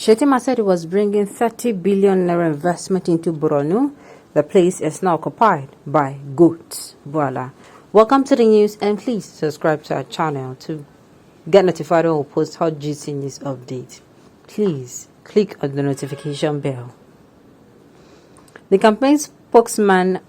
Shettima said he was bringing 30 billion naira investment into Borno. The place is now occupied by goats. Voila. Welcome to the news, and please subscribe to our channel to get notified when we post hot juicy news update. Please click on the notification bell. The spokesman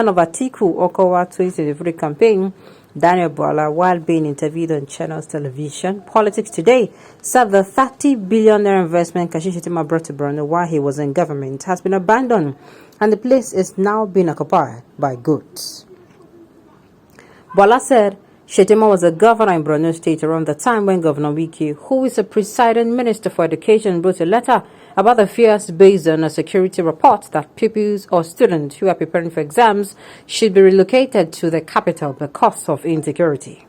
of Atiku Okowa 2023 campaign, Daniel Bola, while being interviewed on Channels Television, Politics Today, said the 30 billion naira investment Shettima brought to Borno while he was in government has been abandoned, and the place is now being occupied by goats. Bola said Shettima was a governor in Borno State around the time when Governor Wiki, who is a presiding minister for education, wrote a letter about the fears based on a security report that pupils or students who are preparing for exams should be relocated to the capital because of insecurity.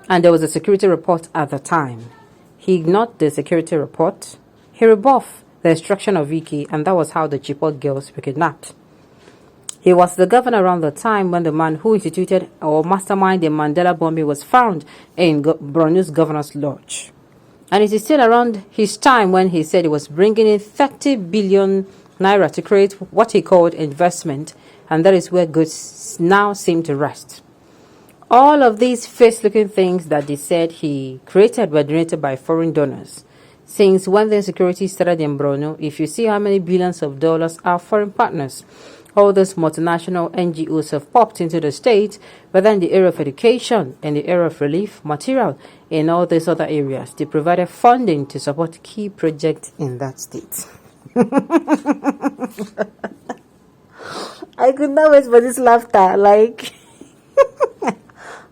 And there was a security report at the time. He ignored the security report. He rebuffed the instruction of Wiki, and that was how the Chibok girls were kidnapped. He was the governor around the time when the man who instituted or masterminded the Mandela bombing was found in Borno's governor's lodge. And it is still around his time when he said he was bringing in 30 billion naira to create what he called investment, and that is where goods now seem to rest. All of these face-looking things that they said he created were donated by foreign donors. Since when the insecurity started in Borno, if you see how many billions of dollars our foreign partners, all those multinational NGOs have popped into the state, whether in the area of education, in the area of relief, material, in all these other areas. They provided funding to support key projects in that state. I could not wait for this laughter. Like,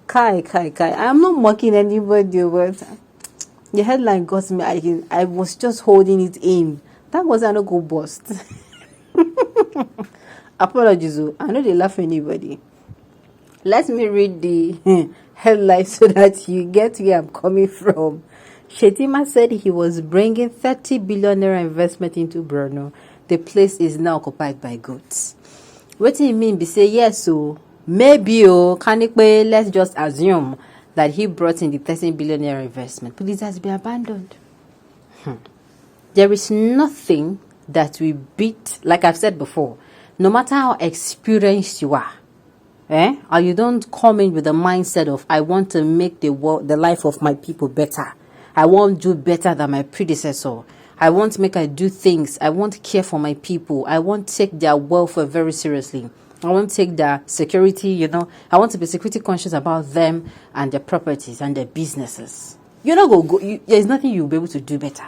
Kai. I'm not mocking anybody, but the headline got me. I was just holding it in. That was a no-go bust. Apologies, I know they laugh anybody. Let me read the headline so that you get where I'm coming from. Shettima said he was bringing 30 billion naira investment into Borno. The place is now occupied by goats. What do you mean? Be say yes, so maybe let's just assume that he brought in the 13 billion naira investment, but it has been abandoned. There is nothing that we beat, like I've said before. No matter how experienced you are, or you don't come in with the mindset of, I want to make the life of my people better. I want to do better than my predecessor. I want to make I do things. I want to care for my people. I want to take their welfare very seriously. I want to take their security, I want to be security conscious about them and their properties and their businesses. There's nothing you'll be able to do better.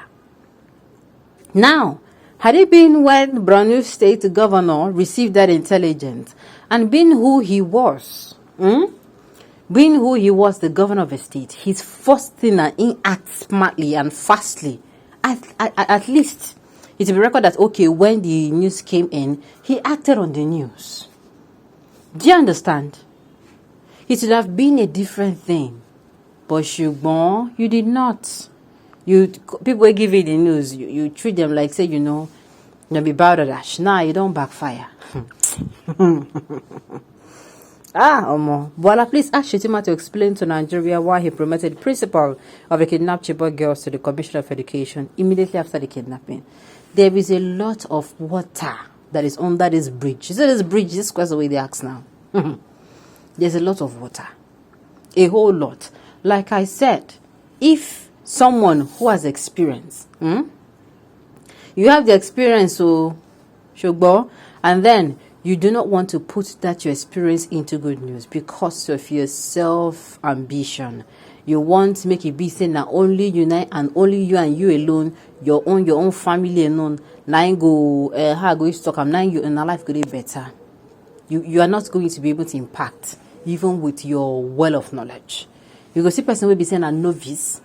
Now, had it been when Borno State Governor received that intelligence and being who he was, the governor of a state, his first thing and he act smartly and fastly, at least it will be recorded that, okay, when the news came in, he acted on the news. Do you understand? It would have been a different thing. But Shubon, you did not. People give you the news, you treat them like, say, you be bowdash. Nah, you don't backfire. Bola, please ask Shettima to explain to Nigeria why he promoted the principal of the kidnapped Chibok girls to the Commissioner of Education immediately after the kidnapping. There is a lot of water that is under this bridge. You see this bridge, this question where they ask now. There's a lot of water. A whole lot. Like I said, if someone who has experience, you have the experience, so Shogbo, and then you do not want to put that your experience into good news because of your self-ambition. You want to make it be saying that only you and only you and you alone, your own family alone, now go how go talk, I'm now you in a life could be better. You are not going to be able to impact even with your well of knowledge. You go see person will be saying a novice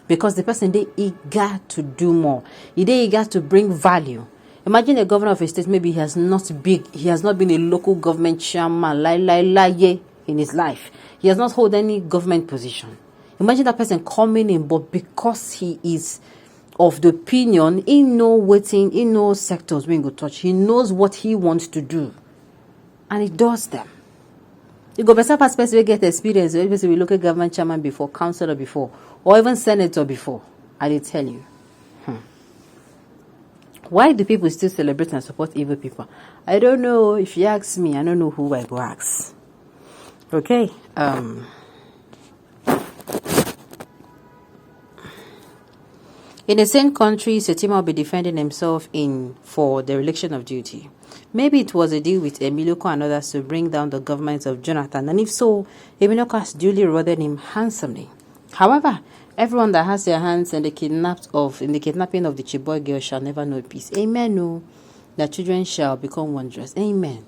because the person they eager to do more. They eager to bring value. Imagine a governor of a state, maybe he has not been a local government chairman in his life. He has not held any government position. Imagine that person coming in, but because he is of the opinion, he knows sectors when go touch. He knows what he wants to do. And he does them. You go better past person will get experience. Maybe we look at government chairman before, councillor before, or even senator before. I did tell you. Why do people still celebrate and support evil people? I don't know. If you ask me, I don't know who I go ask. Okay. In the same country, Shettima will be defending himself for the election of duty. Maybe it was a deal with Emiloko and others to bring down the government of Jonathan, and if so, Emiloko has duly rewarded him handsomely. However, everyone that has their hands in the kidnapping of the Chibok girl shall never know peace. Amen. No, their children shall become wondrous. Amen.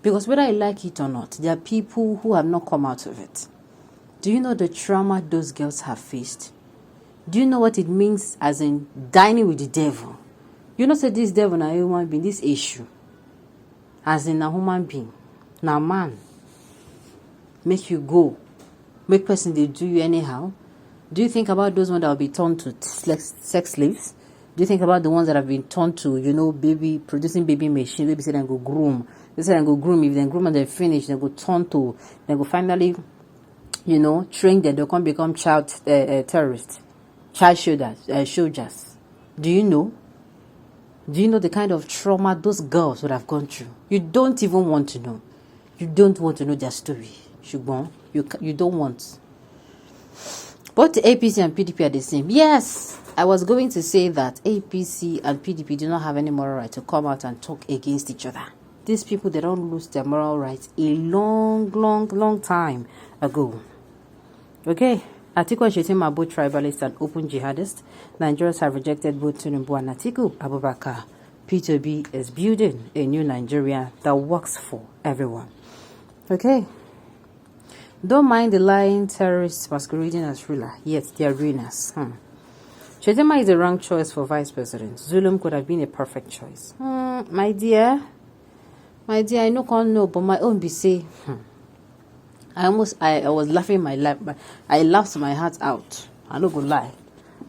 Because whether I like it or not, there are people who have not come out of it. Do you know the trauma those girls have faced? Do you know what it means as in dining with the devil? You know, say this devil na human being, this issue, as in a human being, now man, make you go, make person they do you anyhow. Do you think about those ones that will be turned to sex slaves? Do you think about the ones that have been turned to, producing baby machine? Baby say they go groom. They say they go groom. If they groom and they finish, they go turn to, they go finally, train them. They can become child terrorists. Child soldiers. Do you know? Do you know the kind of trauma those girls would have gone through? You don't even want to know. You don't want to know their story. Shubon, you don't want. Both the APC and PDP are the same. Yes, I was going to say that APC and PDP do not have any moral right to come out and talk against each other. These people, they don't lose their moral rights a long time ago. Okay? Atiku and Shettima are both tribalists and open jihadists. Nigerians have rejected both Tinubu and Atiku Abubakar. P2B is building a new Nigeria that works for everyone. Okay? Don't mind the lying terrorists masquerading as ruler. Yes, they are ruiners. Shettima is the wrong choice for vice president. Zulum could have been a perfect choice. My dear, I can't know, but my own be say, I was laughing my life, but I laughed my heart out. I no go lie.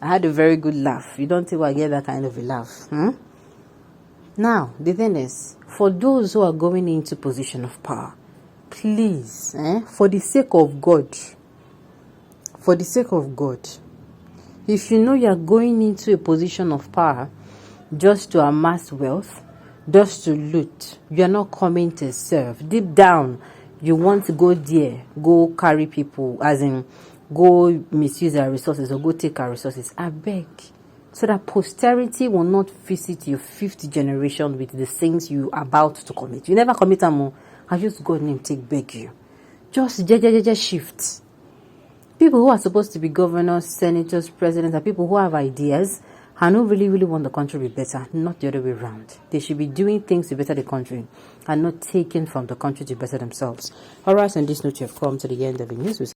I had a very good laugh. You don't think I get that kind of a laugh. Now, the thing is, for those who are going into position of power, please, for the sake of God, if you know you are going into a position of power just to amass wealth, just to loot, you are not coming to serve. Deep down, you want to go there, go carry people, as in go misuse our resources or go take our resources. I beg, so that posterity will not visit your fifth generation with the things you are about to commit. You never commit them more. I use God's name take beg you. Just shift. People who are supposed to be governors, senators, presidents, are people who have ideas and who really want the country to be better, not the other way around. They should be doing things to better the country and not taking from the country to better themselves. Alright, on this note, you have come to the end of the news.